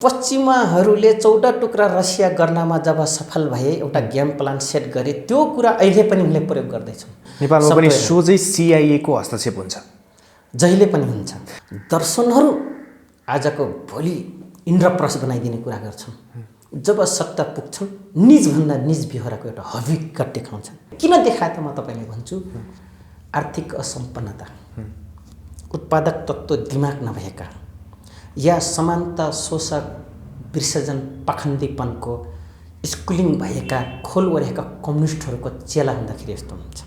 पश्चिमाहरूले 14 टुक्रा रसिया गर्नमा जब सफल भए एउटा गेम प्लान सेट गरे त्यो कुरा अहिले पनि उनले प्रयोग गर्दैछन्। नेपालमा पनि सोझै सिआइए को हस्तक्षेप हुन्छ, जहिले पनि हुन्छ। दर्शनहरू आजको भोलि इन्द्रप्रस्थ बनाइदिने कुरा गर्छन्, जब सत्ता पुग्छन् निजभन्दा निज बिहोराको एउटा हविकत देखाउँछन्। किन देखाए त म तपाईँले भन्छु, आर्थिक असम्पन्नता, उत्पादक तत्त्व दिमाग नभएका या समानता शोषक विसर्जन पाखण्डीपनको स्कुलिङ भएका खोल ओरेका कम्युनिस्टहरूको चेला हुँदाखेरि यस्तो हुन्छ।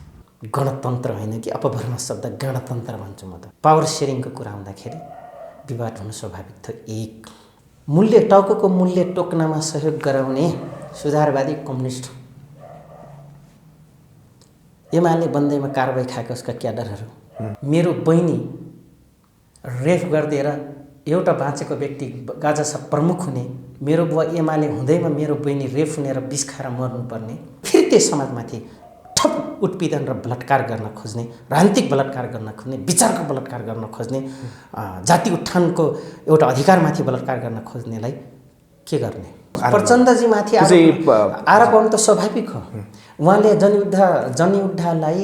गणतन्त्र होइन कि अपभ्रंश शब्द गणतन्त्र भन्छु म त। पावर सेयरिङको कुरा आउँदाखेरि विवाद हुनु स्वाभाविक थियो। एक मूल्य टाउको मूल्य टोक्नमा सहयोग गराउने सुधारवादी कम्युनिस्ट एमाले बन्दैमा कारबाही खाएका उसका क्याडरहरू, मेरो बहिनी रेफ गरिदिएर एउटा बाँचेको व्यक्ति गाजा प्रमुख हुने, मेरो बुवा एमाले हुँदैमा मेरो बहिनी रेफ हुने र विष खाएर मर्नुपर्ने, फेरि त्यस समाजमाथि ठप उत्पीडन र बलात्कार गर्न खोज्ने, राजनीतिक बलात्कार गर्न खोज्ने, विचारको बलात्कार गर्न खोज्ने, जाति उत्थानको एउटा अधिकारमाथि बलात्कार गर्न खोज्नेलाई के गर्ने? प्रचण्डजीमाथि आरोप आउनु त स्वाभाविक हो। उहाँले जनयुद्धलाई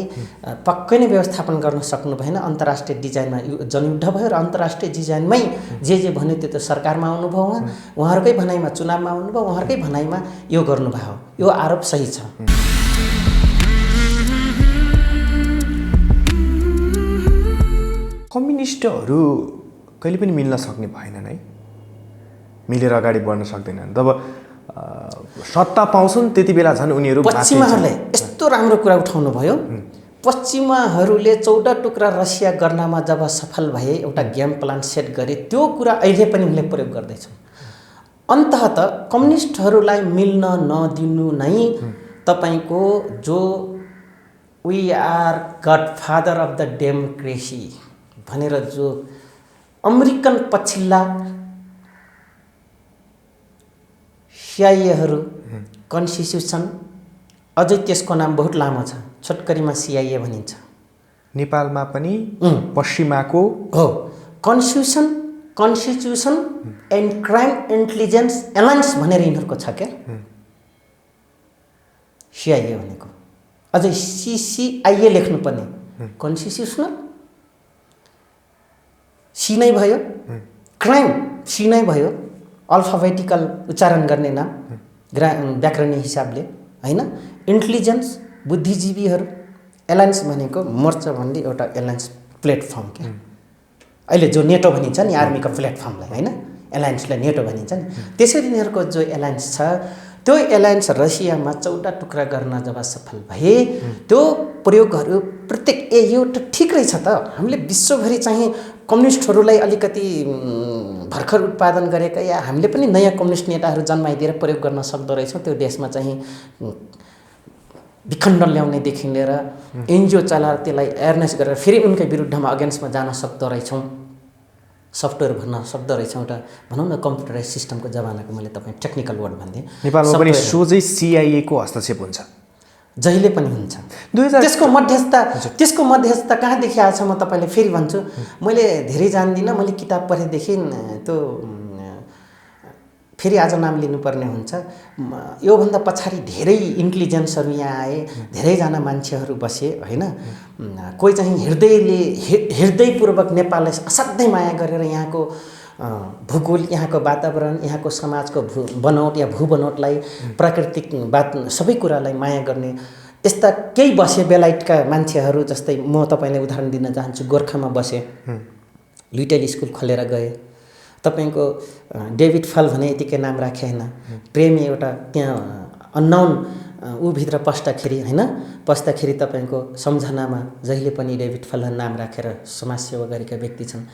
पक्कै नै व्यवस्थापन गर्न सक्नु भएन। अन्तर्राष्ट्रिय डिजाइनमा जनयुद्ध भयो र अन्तर्राष्ट्रिय डिजाइनमै जे भन्यो त्यो त सरकारमा आउनुभयो, उहाँहरूकै भनाइमा चुनावमा आउनुभयो, उहाँहरूकै भनाइमा यो गर्नुभयो। यो आरोप सही छ। कम्युनिस्टहरू कहिले पनि मिल्न सक्ने भएनन् है, मिलेर अगाडि बढ्न सक्दैनन्। तब सत्ता पाउँछन् त्यति बेला झन् उनीहरू पश्चिमाहरूले यस्तो राम्रो कुरा उठाउनु भयो। पश्चिमाहरूले 14 टुक्रा रसिया गर्नमा जब सफल भए एउटा गेम प्लान सेट गरे त्यो कुरा अहिले पनि उनले प्रयोग गर्दैछन्। अन्ततः कम्युनिस्टहरूलाई मिल्न नदिनु नै तपाईको जो we are godfather of the democracy भनेर जो अमेरिकन पछिल्ला सिआइएहरू कन्स्टिट्युसन, अझै त्यसको नाम बहुत लामो छ, छोटकरीमा सिआइए भनिन्छ। नेपालमा पनि पश्चिमाको हो constitution and crime intelligence alliance भनेर यिनीहरूको छ क्या सिआइए भनेको। अझै सिसिआइए लेख्नुपर्ने, कन्स्टिट्युसनल सी नै भयो, क्राइम सी नै भयो, अल्फाबेटिकल उच्चारण गर्ने नाम व्याकरणीय हिसाबले होइन, इन्टेलिजेन्स बुद्धिजीवीहरू, एलायन्स भनेको मोर्चा भन्ने एउटा एलायन्स प्लेटफर्म क्या। अहिले जो नेटो भनिन्छ नि आर्मीको प्लेटफर्मलाई होइन, एलायन्सलाई नेटो भनिन्छ नि, त्यसरी यिनीहरूको जो एलायन्स छ त्यो एलायन्स रसियामा 14 टुक्रा गर्न जब सफल भए त्यो प्रयोगहरू प्रत्येक यो त ठिक रहेछ त। हामीले विश्वभरि चाहिँ कम्युनिस्टहरूलाई अलिकति भर्खर उत्पादन गरेका या हामीले पनि नयाँ कम्युनिस्ट नेताहरू जन्माइदिएर प्रयोग गर्न सक्दो रहेछौँ। त्यो देशमा चाहिँ विखण्डन ल्याउनेदेखि लिएर एनजिओ चलाएर त्यसलाई एवेरनेस गरेर फेरि उनकै विरुद्धमा अगेन्स्टमा जान सक्दो रहेछौँ, सफ्टवेयर भन्न सक्दो रहेछौँ। एउटा भनौँ न कम्प्युटराइज सिस्टमको जमानाको मैले तपाईँ टेक्निकल वर्ड भन्थेँ। नेपालमा पनि सोझै सिआइए को हस्तक्षेप हुन्छ, जहिले पनि हुन्छ। त्यसको मध्यस्थता कहाँदेखि आएछ म तपाईँले फेरि भन्छु। मैले धेरै जान्दिनँ, मैले किताब पढेदेखि त्यो फेरि आज नाम लिनुपर्ने हुन्छ। योभन्दा पछाडि धेरै इन्टेलिजेन्सहरू यहाँ आए, धेरैजना मान्छेहरू बसे होइन। कोही चाहिँ हृदयपूर्वक नेपाललाई असाध्यै माया गरेर यहाँको भूगोल, यहाँको वातावरण, यहाँको समाजको बनोट या भूबनोटलाई, प्राकृतिक सबै कुरालाई माया गर्ने यस्ता केही बसे बेलायतका मान्छेहरू। जस्तै म तपाईँलाई उदाहरण दिन चाहन्छु, गोर्खामा बसे, लिटल स्कुल खोलेर गए। तपाईँको डेभिड फल भने यतिकै नाम राखे होइन, प्रेमी एउटा त्यहाँ अननाउन ऊभित्र पस्दाखेरि तपाईँको सम्झनामा जहिले पनि डेभिड फल नाम राखेर समाजसेवा गरेका व्यक्ति छन्।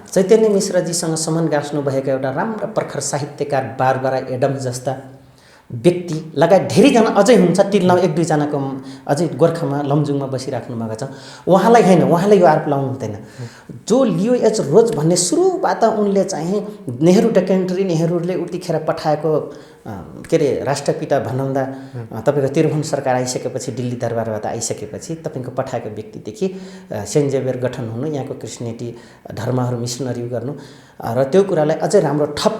चैतन्य मिश्रजीसँग सम्बन्ध गाँच्नुभएका एउटा राम्रा प्रखर साहित्यकार बारबरा एडम्स जस्ता व्यक्ति लगायत धेरैजना अझै हुन्छ। टिल्लाउ 1-2 जनाको अझै गोर्खामा लमजुङमा बसिराख्नु भएको छ। उहाँलाई होइन, उहाँले यो आरोप लाउनु हुँदैन। जो लियो एच रोज भन्ने सुरुबाट उनले चाहिँ नेहरू डकुमेन्ट्री, नेहरूले उतिखेर पठाएको के अरे राष्ट्रपिता भनाउँदा तपाईँको त्रिभुवन सरकार आइसकेपछि, दिल्ली दरबारबाट आइसकेपछि तपाईँको पठाएको व्यक्तिदेखि सेन्ट जेभियर गठन हुनु, यहाँको क्रिस्चियनिटी धर्महरू मिसनरी गर्नु र त्यो कुरालाई अझै राम्रो ठप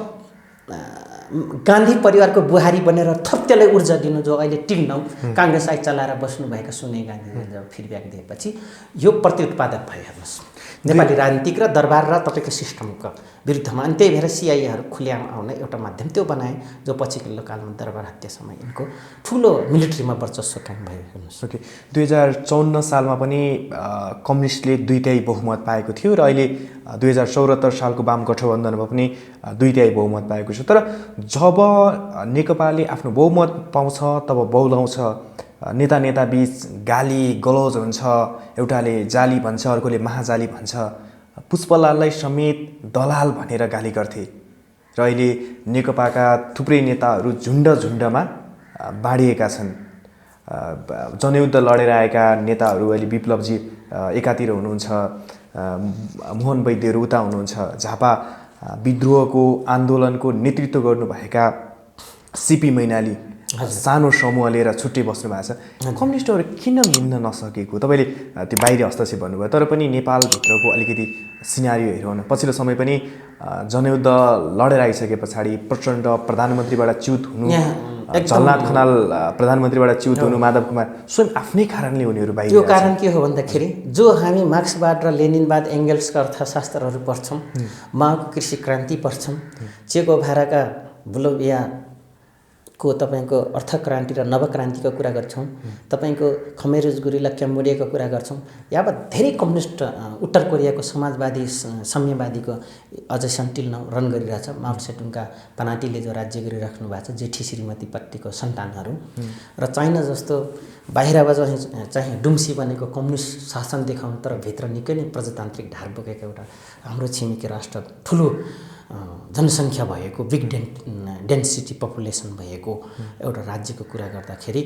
गान्धी परिवारको बुहारी बनेर थप त्यसलाई ऊर्जा दिनु जो अहिले टिल नाउ काङ्ग्रेसलाई चलाएर बस्नुभएका सोनिया गान्धीले जब फिडब्याक दिएपछि यो प्रत्युत्पादक भयो। हेर्नुहोस्, नेपाली राजनीतिक र दरबार र तपाईँको सिस्टमको विरुद्धमा। अनि त्यही भएर सिआइएहरू खुल्यामा आउने एउटा माध्यम त्यो बनाए जो पछिल्लो कालमा दरबार हत्यासम्म यिनको ठुलो मिलिट्रीमा वर्चस्व कायम भयो। हेर्नुहोस्, ओके, 2054 सालमा पनि कम्युनिस्टले 2/3 बहुमत पाएको थियो र अहिले 2074 सालको वाम गठबन्धनमा पनि 2/3 बहुमत पाएको छ। तर जब नेकपाले आफ्नो बहुमत पाउँछ तब बौलाउँछ, नेता बीच गाली गलौज हुन्छ, एउटाले जाली भन्छ, अर्कोले महाजाली भन्छ। पुष्पलाललाई समेत दलाल भनेर गाली गर्थे र अहिले नेकपाका थुप्रै नेताहरू झुन्डमा बाँडिएका छन्। जनयुद्ध लडेर आएका नेताहरू अहिले विप्लवजी एकातिर हुनुहुन्छ, मोहन वैद्यहरू उता हुनुहुन्छ, झापा विद्रोहको आन्दोलनको नेतृत्व गर्नुभएका सिपी मैनाली सानो समूह लिएर छुट्टै बस्नु भएको छ। कम्युनिस्टहरू किन मिल्न नसकेको? तपाईँले त्यो बाहिरी हस्तक्षेप भन्नुभयो, तर पनि नेपालभित्रको अलिकति सिनारियो हेरौँ न। पछिल्लो समय पनि जनयुद्ध लडेर आइसके पछाडि प्रचण्ड प्रधानमन्त्रीबाट च्युत हुनु, झलनाथ खनाल प्रधानमन्त्रीबाट च्युत हुनु, माधव कुमार स्वयं आफ्नै कारणले उनीहरू बाहिर। त्यो कारण के हो भन्दाखेरि जो हामी मार्क्सवाद र लेनिनवाद एङ्गेल्सका अर्थशास्त्रहरू पढ्छौँ, माओको कृषि क्रान्ति पढ्छौँ, चे गुएभाराका बोलिभियाको तपाईँको अर्थक्रान्ति र नवक्रान्तिको कुरा गर्छौँ, तपाईँको खमेर गुरुला क्याम्बोडियाको कुरा गर्छौँ। यावत धेरै कम्युनिस्ट उत्तर कोरियाको समाजवादी साम्यवादीको अझै सन्टिल रन गरिरहेछ। माओ सेटुङका पनाटीले जो राज्य गरिराख्नु भएको छ, जेठी श्रीमतीपट्टिको सन्तानहरू र चाइना जस्तो बाहिरबाट चाहिँ डुम्सी बनेको कम्युनिस्ट शासन देखाउनु तर भित्र निकै नै प्रजातान्त्रिक ढार बोकेको एउटा हाम्रो छिमेकी राष्ट्र, ठुलो जनसङ्ख्या भएको, बिग डेन्सिटी पपुलेसन भएको एउटा राज्यको कुरा गर्दाखेरि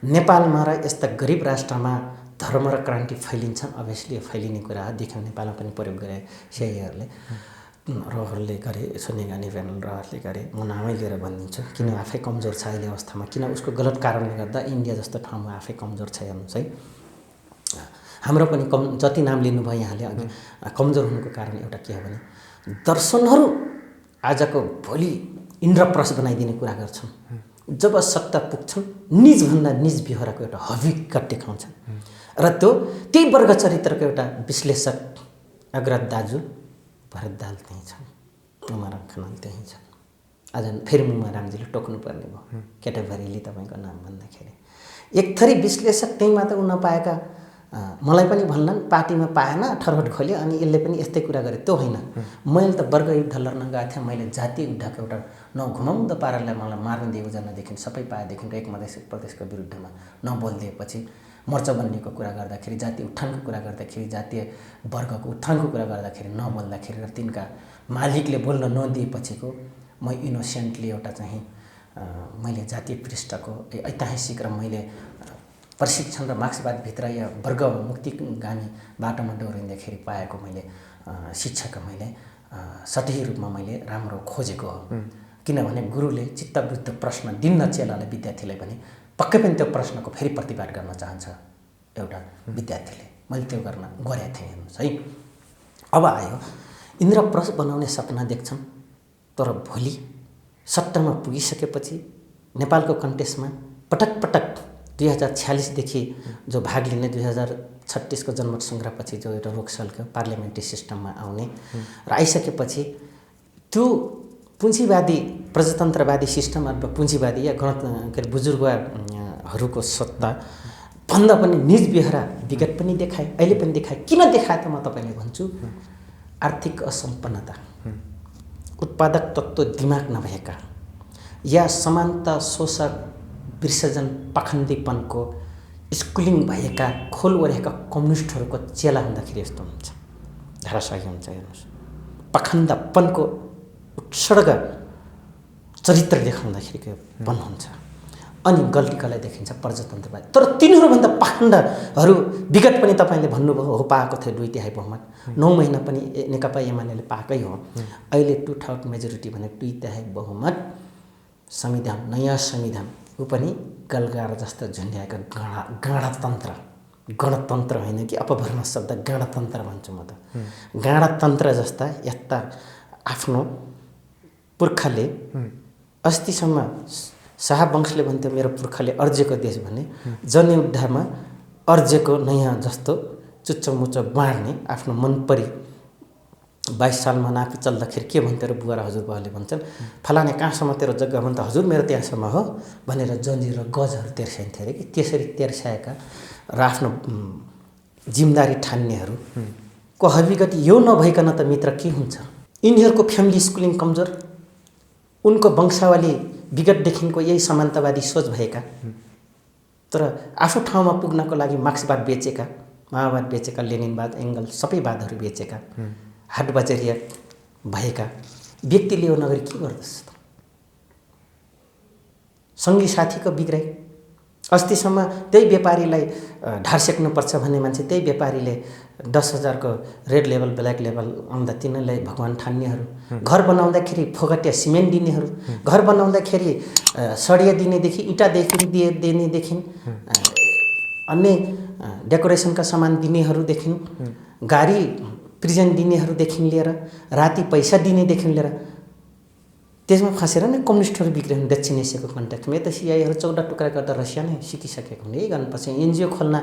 नेपालमा र यस्ता गरिब राष्ट्रमा धर्म र क्रान्ति फैलिन्छन्। अभियसली फैलिने कुरा हो, देखिन नेपालमा पनि प्रयोग गरे सिआइएहरूले, रहरले गरे, सोनिया गान्धी प्यानल रहरले गरे। म नामै लिएर भनिदिन्छु किन आफै कमजोर छ अहिले अवस्थामा, किन उसको गलत कारणले गर्दा इन्डिया जस्तो ठाउँमा आफै कमजोर छ। हेर्नुहोस् है, हाम्रो पनि जति नाम लिनुभयो यहाँले अघि, कमजोर हुनुको कारण एउटा के हो भने दर्शनहरू आजको भोलि इन्द्रप्रस्थ बनाइदिने कुरा गर्छन्। जब सत्ता पुग्छन् निजभन्दा निज बिहोराको एउटा हविकत देखाउँछन् र त्यही वर्ग चरित्रको एउटा विश्लेषक अग्रज दाजु भरत दाल त्यहीँ छन्, मुमाराम खनाल त्यहीँ छन्। आज फेरि मुमारामजीले टोक्नुपर्ने भयो केटाभरिले तपाईँको नाम भन्दाखेरि। एक थरी विश्लेषक त्यहीँ मात्र उन नपाएका मलाई पनि भन्लान्, पार्टीमा पाएन ठरहट खोल्यो अनि यसले पनि यस्तै कुरा गरे। त्यो होइन, मैले त वर्ग युद्ध लड्न गएको थिएँ, मैले जातीय युद्धको एउटा नघुमाउँदो पारालाई मलाई मार्न दिएको जनादेखि सबै पाएदेखि र एक प्रदेशको विरुद्धमा नबोलिदिएपछि, मोर्चा बन्नेको कुरा गर्दाखेरि, जातीय उत्थानको कुरा गर्दाखेरि, जातीय वर्गको उत्थानको कुरा गर्दाखेरि नबोल्दाखेरि र तिनका मालिकले बोल्न नदिएपछिको म इनोसेन्टली एउटा चाहिँ मैले जातीय पृष्ठको ऐतिहासिक र मैले प्रशिक्षण र मार्क्सवादभित्र या वर्ग मुक्तिगामी बाटोमा डोरिँदाखेरि पाएको मैले शिक्षाको मैले सही रूपमा मैले राम्रो खोजेको हो। किनभने गुरुले चित्तवृत्त प्रश्न दिन्न चेलालाई विद्यार्थीलाई भने पक्कै पनि त्यो प्रश्नको फेरि प्रतिवाद गर्न चाहन्छ एउटा विद्यार्थीले। मैले त्यो गर्न गरेको थिएँ। हेर्नुहोस् है, अब आयो इन्द्रप्रस्थ बनाउने सपना देख्छन्, तर भोलि सट्टामा पुगिसकेपछि नेपालको कन्टेस्टमा पटक पटक 2046देखि जो भाग लिने 2036को जनमत सङ्ग्रहपछि जो एउटा रोकसल्को पार्लियामेन्ट्री सिस्टममा आउने र आइसकेपछि त्यो पुँजीवादी प्रजातन्त्रवादी सिस्टम अथवा पुँजीवादी या बुजुर्गहरूको सत्ता भन्दा पनि निज बेहोरा विगत पनि देखाए, अहिले पनि देखाए। किन देखाए त म तपाईँले भन्छु, आर्थिक असम्पन्नता, उत्पादक तत्त्व दिमाग नभएका या समानता शोषक विसर्जन पाखण्डीपनको स्कुलिङ भएका खोल ओरेका कम्युनिस्टहरूको चेला हुँदाखेरि यस्तो हुन्छ, धाराशाही हुन्छ। हेर्नुहोस्, पाखण्डपनको उत्सर्ग चरित्र देखाउँदाखेरि पन हुन्छ अनि गल्ती कसलाई देखिन्छ, प्रजातन्त्रवादी। तर तिनीहरूभन्दा पाखण्डहरू विगत पनि तपाईँले भन्नुभयो हो पाएको थियो 2/3 बहुमत, 9 महिना पनि नेकपा एमाले पाएकै हो। अहिले 2/3 मेजोरिटी भने 2/3 बहुमत, संविधान, नयाँ संविधान, ऊ पनि गलगार जस्तो झुन्ड्याएको गणतन्त्र, गणतन्त्र होइन कि अपभ्रंश शब्द गणतन्त्र भन्छु म त। गणतन्त्र जस्ता यस्ता आफ्नो पुर्खाले अस्तिसम्म शाहवंशले भन्थ्यो मेरो पुर्खाले अर्जेको देश भने जनयुद्धमा अर्जेको नयाँ जस्तो चुच्चोमुच्चो बाँड्ने आफ्नो मनपरी 22 सालमा नापी चल्दाखेरि के भन्थ्यो र बुवा र हजुरबाले भन्छन् फलाने कहाँसम्म तेरो जग्गा भन्छ हजुर मेरो त्यहाँसम्म हो भनेर जन्जिर र गजहरू तेर्स्याइन्थ्यो अरे कि त्यसरी तेर्स्याएका र आफ्नो जिम्मेदारी ठान्नेहरूको हविगति यो नभइकन त मित्र के हुन्छ यिनीहरूको फ्यामिली स्कुलिङ कमजोर उनको वंशावली विगतदेखिको यही समान्तवादी सोच भएका तर आफू ठाउँमा पुग्नको लागि मार्क्सवाद बेचेका माओवाद बेचेका लेनिनवाद एङ्गल सबै वादहरू बेचेका हाटबजारिया भएका व्यक्तिले यो नगरी के गर्दछ त सङ्गी साथीको बिग्राइ अस्तिसम्म त्यही व्यापारीलाई ढाड सेक्नुपर्छ भन्ने मान्छे त्यही व्यापारीले 10,000 को रेड लेभल ब्ल्याक लेभल आउँदा तिनीहरूलाई भगवान ठान्नेहरू घर बनाउँदाखेरि फोगटिया सिमेन्ट दिनेहरू घर बनाउँदाखेरि सडिया दिनेदेखि इँटादेखि दिनेदेखि अन्य डेकोरेसनका सामान दिनेहरूदेखि गाडी प्रिजन दिनेहरूदेखि लिएर राति पैसा दिनेदेखि लिएर त्यसमा फँसेर नै कम्युनिस्टहरू बिग्रिनु दक्षिण एसियाको कन्ट्याक्टमा यता सिआईहरू 14 टुक्रा गर्दा रसिया नै सिकिसकेको हुने यही गर्नुपर्छ एनजिओ खोल्न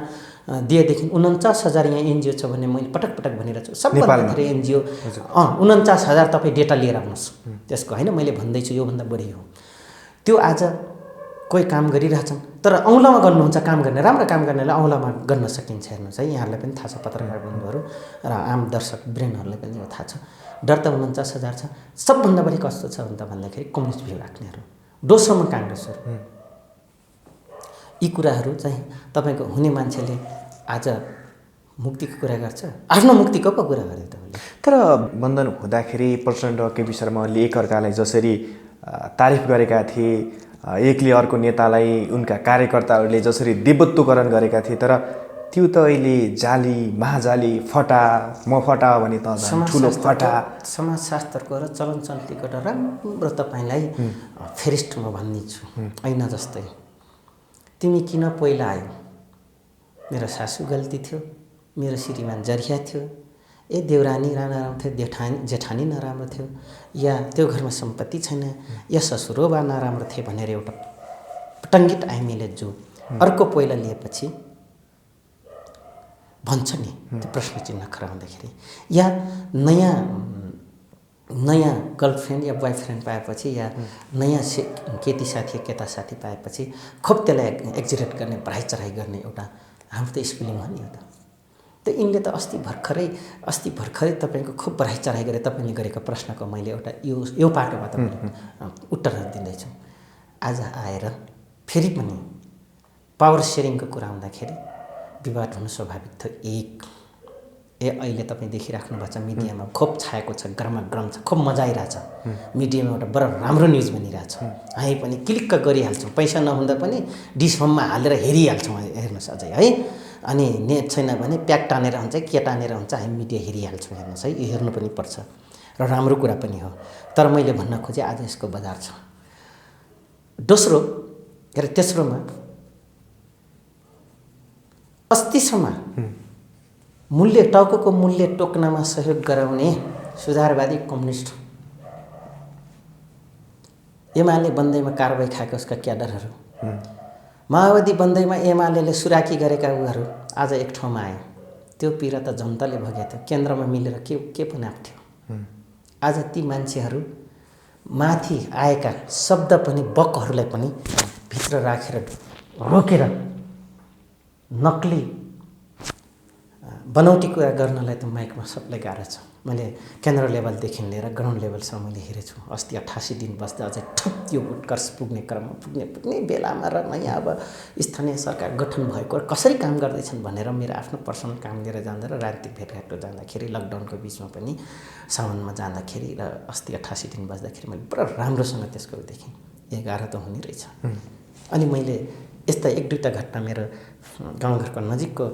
दिएदेखि 49,000 यहाँ एनजिओ छ भन्ने मैले पटक पटक भनिरहेको छु सबभन्दा धेरै एनजिओ 49,000 तपाईँ डेटा लिएर आउनुहोस् त्यसको होइन मैले भन्दैछु योभन्दा बढी हो त्यो आज कोही काम गरिरहेछन् तर औँलामा गर्नुहुन्छ काम गर्ने राम्रो काम गर्नेलाई औँलामा गर्न सकिन्छ हेर्नुहोस् है यहाँहरूलाई पनि थाहा छ पत्रकार बन्धुहरू र आम दर्शक ब्रेनहरूलाई पनि यो थाहा छ डर त 49,000 छ सबभन्दा बढी कस्तो छ भन्दाखेरि कम्युनिस्ट भ्यू राख्नेहरू दोस्रोमा काङ्ग्रेसहरू यी कुराहरू चाहिँ तपाईँको हुने मान्छेले आज मुक्तिको कुरा गर्छ आफ्नो मुक्तिको पो कुरा गरे तपाईँले तर बन्धन हुँदाखेरि प्रचण्ड केपी शर्मा ओलीले एकअर्कालाई जसरी तारिफ गरेका थिए एकले अर्को नेतालाई उनका कार्यकर्ताहरूले जसरी देवत्वकरण गरेका थिए तर त्यो त अहिले जाली महाजाली फटा म फटा भने त ठुलो फटा समाजशास्त्रको र चलनचल्तीको त राम्रो तपाईँलाई फेरिस्ट म भनिदिन्छु ऐना जस्तै तिमी किन पहिला आयो मेरो सासू गल्ती थियो मेरो श्रीमान जरिया थियो ए देउरानी नराम्रो थियो जेठानी नराम्रो थियो या त्यो घरमा सम्पत्ति छैन या ससुरोबा नराम्रो थियो भनेर एउटा टङ्गित आइमीले जो अर्को पहिला लिएपछि भन्छ नि त्यो प्रश्न चिन्ह खडा हुँदाखेरि या नयाँ गर्लफ्रेन्ड या बोयफ्रेन्ड पाएपछि या नयाँ केटी साथी केटा साथी पाएपछि खुब त्यसलाई एक्जिरेट गर्ने बढाइ चढाइ गर्ने एउटा हाम्रो त स्कुलिङ हो नि त यिनले त अस्ति भर्खरै तपाईँको खुब बढाइ चढाइ गरे तपाईँले गरेको प्रश्नको मैले एउटा यो पाटोमा तपाईँले उत्तरहरू दिँदैछु आज आएर फेरि पनि पावर सेयरिङको कुरा आउँदाखेरि विवाद हुनु स्वाभाविक थियो अहिले तपाईँ देखिराख्नु भएको छ मिडियामा खुब छाएको छ गरमागरम छ खुब मजा आइरहेछ मिडियामा एउटा बडो राम्रो न्युज बनिरहेछ हामी पनि क्लिक्क गरिहाल्छौँ पैसा नहुँदा पनि डिस होममा हालेर हेरिहाल्छौँ हेर्नुहोस् अझै है अनि नेट छैन भने प्याक तानेर हुन्छ के तानेर हुन्छ हामी मिडिया हेरिहाल्छौँ हेर्नुहोस् है यो हेर्नु पनि पर्छ र राम्रो कुरा पनि हो तर मैले भन्न खोजेँ आज यसको बजार छ दोस्रो के अरे तेस्रोमा अस्तिसम्म मूल्य टाउको मूल्य टोक्नमा सहयोग गराउने सुधारवादी कम्युनिस्ट एमाले बन्दैमा कारबाही खाएको उसका क्याडरहरू माओवादी बन्दैमा एमाले सुराकी गरेका उहरू आज एक ठाउँमा आयो त्यो पीडा त जनताले भोगेको थियो केन्द्रमा मिलेर के बनाएको थियो आज ती मान्छेहरू माथि आएका शब्द पनि बकहरूलाई पनि भित्र राखेर रोकेर नक्ली बनाउटी कुरा गर्नलाई त माइकमा सबलाई गाह्रो छ मैले केन्द्र लेभलदेखि लिएर ग्राउन्ड लेभलसम्म मैले हेरेछु अस्ति 88 दिन बस्दा अझै ठुप त्यो उत्कर्ष पुग्ने क्रममा पुग्ने बेलामा र नयाँ अब स्थानीय सरकार गठन भएको कसरी काम गर्दैछन् भनेर मेरो आफ्नो पर्सनल काम लिएर जाँदा र राजनीतिक भेटघाट जाँदाखेरि लकडाउनको बिचमा पनि साउनमा जाँदाखेरि र अस्ति 88 दिन बस्दाखेरि मैले पुरा राम्रोसँग त्यसको देखेँ 11 त हुने रहेछ अनि मैले यस्ता एक दुईवटा घटना मेरो गाउँघरको नजिकको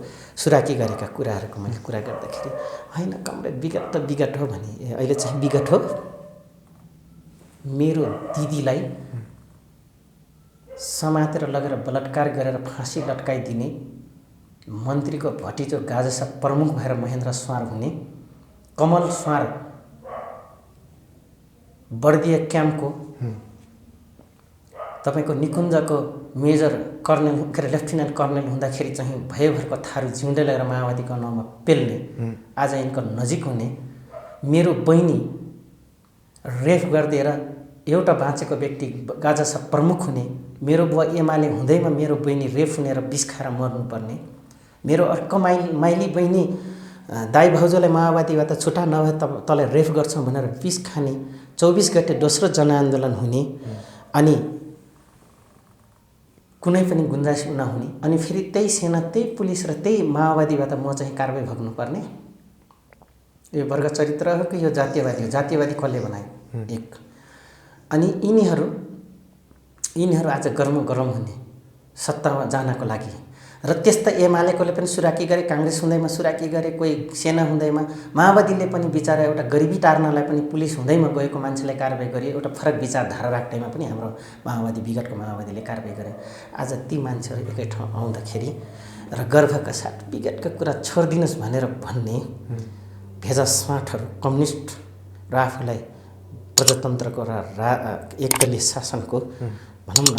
सुराकी गरेका कुराहरूको मैले कुरा गर्दाखेरि होइन कमरेड विगत त विगत हो भने अहिले चाहिँ विगत हो मेरो दिदीलाई समातेर लगेर बलात्कार गरेर फाँसी लट्काइदिने मन्त्रीको भतिजो गाजासा प्रमुख भएर महेन्द्र स्वार हुने कमल स्वार बर्दिया क्याम्पको तपाईँको निकुञ्जको मेजर कर्नेल के अरे लेफ्टिनेन्ट कर्नेल हुँदाखेरि चाहिँ भयभरको थारू जिउँदै लगेर माओवादीको नाउँमा पेल्ने आज यिनको नजिक हुने मेरो बहिनी रेप गरिदिएर एउटा बाँचेको व्यक्ति गाजा सब प्रमुख हुने मेरो बुवा एमाले हुँदैमा मेरो बहिनी रेप हुने र विष खाएर मर्नुपर्ने मेरो अर्को माइली बहिनी दाइ भाउजूलाई माओवादीबाट छुट्टा नभए तँलाई रेप गर्छौँ भनेर विष खाने 24 गते दोस्रो जनआन्दोलन हुने अनि कुनै पनि गुन्जाइस नहुने अनि फेरि त्यही सेना त्यही पुलिस र त्यही माओवादीबाट म चाहिँ कारबाही भोग्नुपर्ने यो वर्ग चरित्र हो कि यो जातीयवादी हो जातीयवादी कसले बनायो एक अनि यिनीहरू आज गरम हुने सत्तामा जानको लागि र त्यस्ता एमालेकोले पनि सुराकी गरे काङ्ग्रेस हुँदैमा सुराकी गरे कोही सेना हुँदैमा माओवादीले पनि बिचारा एउटा गरिबी टार्नलाई पनि पुलिस हुँदैमा गएको मान्छेलाई कारबाही गरे एउटा फरक विचारधारा राख्दैमा पनि हाम्रो माओवादी विगतको माओवादीले कारबाही गरे आज ती मान्छेहरू एकै ठाउँ आउँदाखेरि र गर्वका साथ विगतका कुरा छोडिदिनुहोस् भनेर भन्ने भेजा स्वाटहरू कम्युनिस्ट र आफूलाई प्रजातन्त्रको र एकदलीय शासनको भनौँ न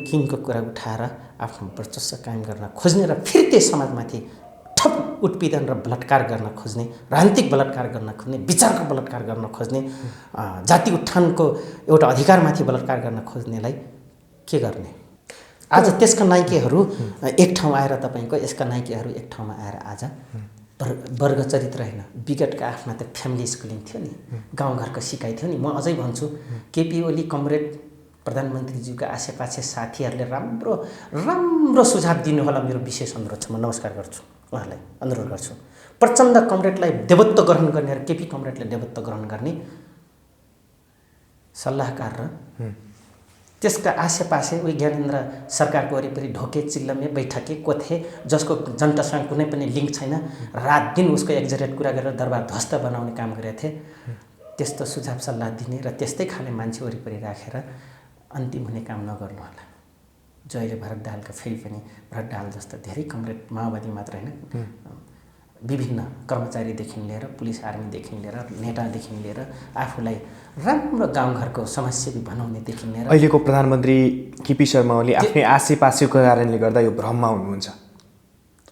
किनको कुरा उठाएर आफ्नो वर्चस्व कायम गर्न खोज्ने र फेरि त्यही समाजमाथि ठप उत्पीडन र बलात्कार गर्न खोज्ने राजनीतिक बलात्कार गर्न खोज्ने विचारको बलात्कार गर्न खोज्ने जाति उत्थानको एउटा अधिकारमाथि बलात्कार गर्न खोज्नेलाई के गर्ने आज त्यसका नायिकाहरू एक ठाउँ आएर तपाईँको यसका नायिकाहरू एक ठाउँमा आएर आज वर्ग चरित्र होइन विगतका आफ्ना त फ्यामिली स्कुलिङ थियो नि गाउँघरको सिकाइ थियो नि म अझै भन्छु केपी ओली कमरेड प्रधानमन्त्रीज्यूका आसेपासे साथीहरूले राम्रो सुझाव दिनु होला मेरो विशेष अनुरोध छ म नमस्कार गर्छु उहाँलाई अनुरोध गर्छु प्रचण्ड कमरेडलाई देवत्व ग्रहण गर्ने र केपी कमरेडलाई देवत्व ग्रहण गर्ने सल्लाहकार र त्यसका आसेपासे उही ज्ञानेन्द्र सरकारको वरिपरि ढोके चिल्लमे बैठके कोथे जसको जनतासँग कुनै पनि लिङ्क छैन रात दिन उसको एक्जेरेट कुरा गरेर दरबार ध्वस्त बनाउने काम गरेका थिए त्यस्तो सुझाव सल्लाह दिने र त्यस्तै खाले मान्छे वरिपरि राखेर अन्तिम हुने काम नगर्नु होला जो अहिले भरत दाहालका फेरि पनि भरत दाहाल जस्तो धेरै कमरेड माओवादी मात्र होइन विभिन्न कर्मचारीदेखि लिएर पुलिस आर्मीदेखि लिएर नेतादेखि लिएर आफूलाई राम्रो गाउँघरको समस्या बनाउनेदेखि लिएर अहिलेको प्रधानमन्त्री केपी शर्मा ओली आफ्नै आसेपासेको कारणले गर्दा यो भ्रममा हुनुहुन्छ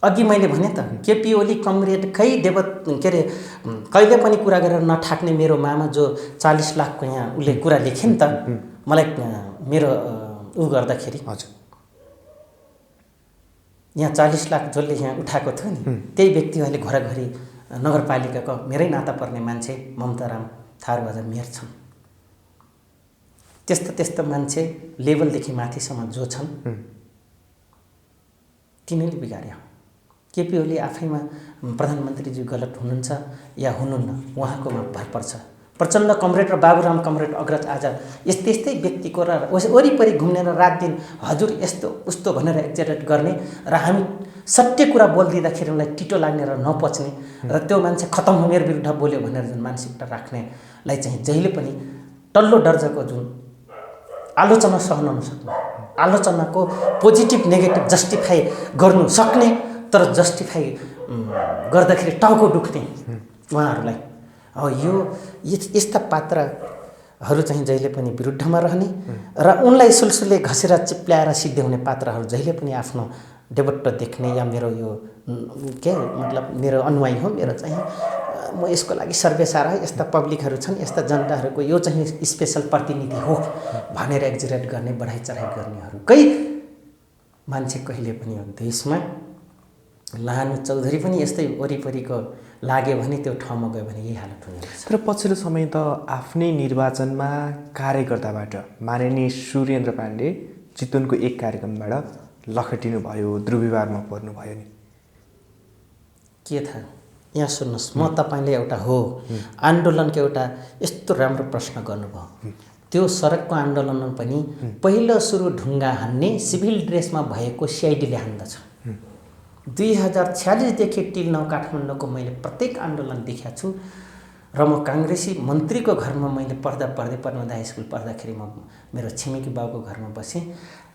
अघि मैले भने त केपी ओली कमरेडकै के अरे कहिले पनि कुरा गरेर नठाक्ने मेरो मामा जो 40 लाखको यहाँ उसले कुरा लेखे नि त मलाई मेरो उ गर्दाखेरि हजुर यहाँ 40 लाख जसले यहाँ उठाएको थियो नि त्यही व्यक्तिहरूले घोराघोरी नगरपालिकाको मेरै नाता पर्ने मान्छे ममताराम थारू आज मेयर छन् त्यस्तो मान्छे लेभलदेखि माथिसम्म जो छन् तिनीले बिगार्यो केपी ओली आफैमा प्रधानमन्त्रीज्यू गलत हुनुहुन्छ या हुनुहुन्न उहाँकोमा भर पर्छ प्रचण्ड कमरेड र बाबुराम कमरेड अग्रज आज यस्तै व्यक्तिको र वरिपरि घुम्ने र रात दिन हजुर यस्तो उस्तो भनेर एक्जेरेट गर्ने र हामी सत्य कुरा बोलिदिँदाखेरि उनलाई टिटो लाग्ने र नपच्ने र त्यो मान्छे खतम हो मेरो विरुद्ध बोल्यो भनेर जुन मानसिकता राख्नेलाई चाहिँ जहिले पनि तल्लो दर्जाको जुन आलोचना सहन नसक्ने आलोचनाको पोजिटिभ नेगेटिभ जस्टिफाई गर्नु सक्ने तर जस्टिफाई गर्दाखेरि टाउको दुख्ने उहाँहरूलाई यो यस्ता पात्रहरू चाहिँ जहिले पनि विरुद्धमा रहने र उनलाई सुलसुले घसेर चिप्ल्याएर सिद्ध्याउने पात्रहरू जहिले पनि आफ्नो देवत्व देख्ने या मेरो यो के मतलब मेरो अनुयायी हो मेरो चाहिँ म यसको लागि सर्वेसार है यस्ता पब्लिकहरू छन् यस्ता जनताहरूको यो चाहिँ स्पेसल प्रतिनिधि हो भनेर एक्जिरेट गर्ने बढाइ चढाइ गर्नेहरूकै मान्छे कहिले पनि हो देशमा लानु चौधरी पनि यस्तै वरिपरिको लाग्यो भने त्यो ठाउँमा गयो भने यही हालत हुने रहेछ तर पछिल्लो समय त आफ्नै निर्वाचनमा कार्यकर्ताबाट माननीय सुरेन्द्र पाण्डे चितवनको एक कार्यक्रमबाट लखटिनु भयो दुर्व्यवहारमा पर्नु भयो नि के थाहा यहाँ सुन्नुहोस् म तपाईँले एउटा हो आन्दोलनको एउटा यस्तो राम्रो प्रश्न गर्नुभयो त्यो सडकको आन्दोलनमा पनि पहिलो सुरु ढुङ्गा हान्ने सिभिल ड्रेसमा भएको सिआइडीले हान्दछ 2046 देखि टिल नौ काठमाडौँको मैले प्रत्येक आन्दोलन देखेको छु र म काङ्ग्रेसी मन्त्रीको घरमा मैले पढ्दा हाई स्कुल पढ्दाखेरि म मेरो छिमेकी बाबुको घरमा बसेँ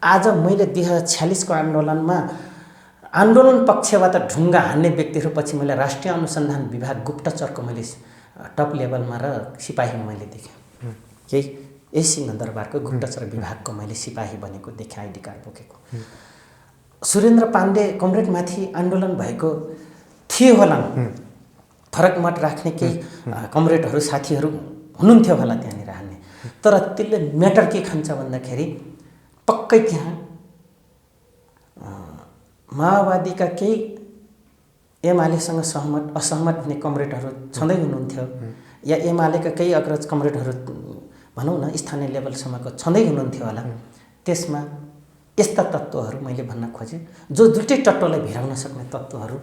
आज मैले 2046 को आन्दोलनमा आन्दोलन पक्षबाट ढुङ्गा हान्ने व्यक्तिहरूपछि मैले राष्ट्रिय अनुसन्धान विभाग गुप्तचरको मैले टप लेभलमा र सिपाहीमा मैले देखेँ केही यही सिंहदरबारको गुप्तचर विभागको मैले सिपाही बनेको देखेँ आइडी कार्ड बोकेको। सुरेन्द्र पाण्डे कमरेडमाथि आन्दोलन भएको थियो होला, फरक मत राख्ने केही कमरेडहरू साथीहरू हुनुहुन्थ्यो होला त्यहाँनिर हान्ने, तर त्यसले म्याटर के खान्छ भन्दाखेरि पक्कै त्यहाँ माओवादीका केही एमालेसँग सहमत असहमत हुने कमरेडहरू छँदै हुनुहुन्थ्यो, या एमालेका केही अग्रज कमरेडहरू भनौँ न स्थानीय लेभलसम्मको छँदै हुनुहुन्थ्यो होला। त्यसमा यस्ता तत्त्वहरू मैले भन्न खोजेँ जो दुईटै टट्टोलाई भिराउन सक्ने तत्त्वहरू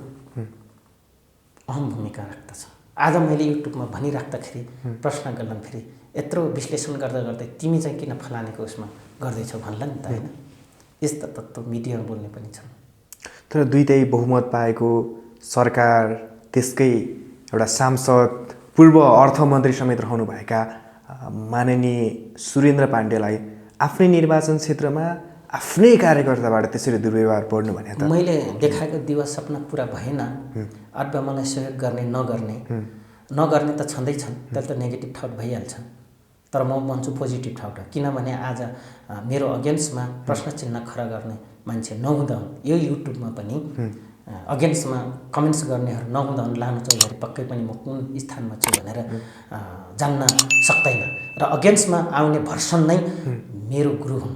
अहम भूमिका राख्दछ। आज मैले युट्युबमा भनिराख्दाखेरि प्रश्न गर्लन फेरि यत्रो विश्लेषण गर्दा गर्दै तिमी चाहिँ किन फलानेको उसमा गर्दैछौ भन्ला नि त, होइन? यस्ता तत्त्व मिडियामा बोल्ने पनि छन्। तर दुईटै बहुमत पाएको सरकार, त्यसकै एउटा सांसद, पूर्व अर्थमन्त्री समेत रहनुभएका माननीय सुरेन्द्र पाण्डेलाई आफ्नै निर्वाचन क्षेत्रमा आफ्नै कार्यकर्ताबाट त्यसरी दुर्व्यवहार पर्नु भने त मैले देखाएको दिवा सपना पुरा भएन। अथवा मलाई सहयोग गर्ने नगर्ने त छँदैछन्, त्यसले त नेगेटिभ ठाउँ भइहाल्छ। तर म भन्छु पोजिटिभ ठाउँ, किनभने आज मेरो अगेन्स्टमा प्रश्न चिन्ह खडा गर्ने मान्छे नहुँदा यो युट्युबमा पनि अगेन्स्टमा कमेन्ट्स गर्नेहरू नहुँदा लानु चौधरी पक्कै पनि म कुन स्थानमा छु भनेर जान्न सक्दैन। र अगेन्स्टमा आउने भर्सन नै मेरो गुरु हुन्।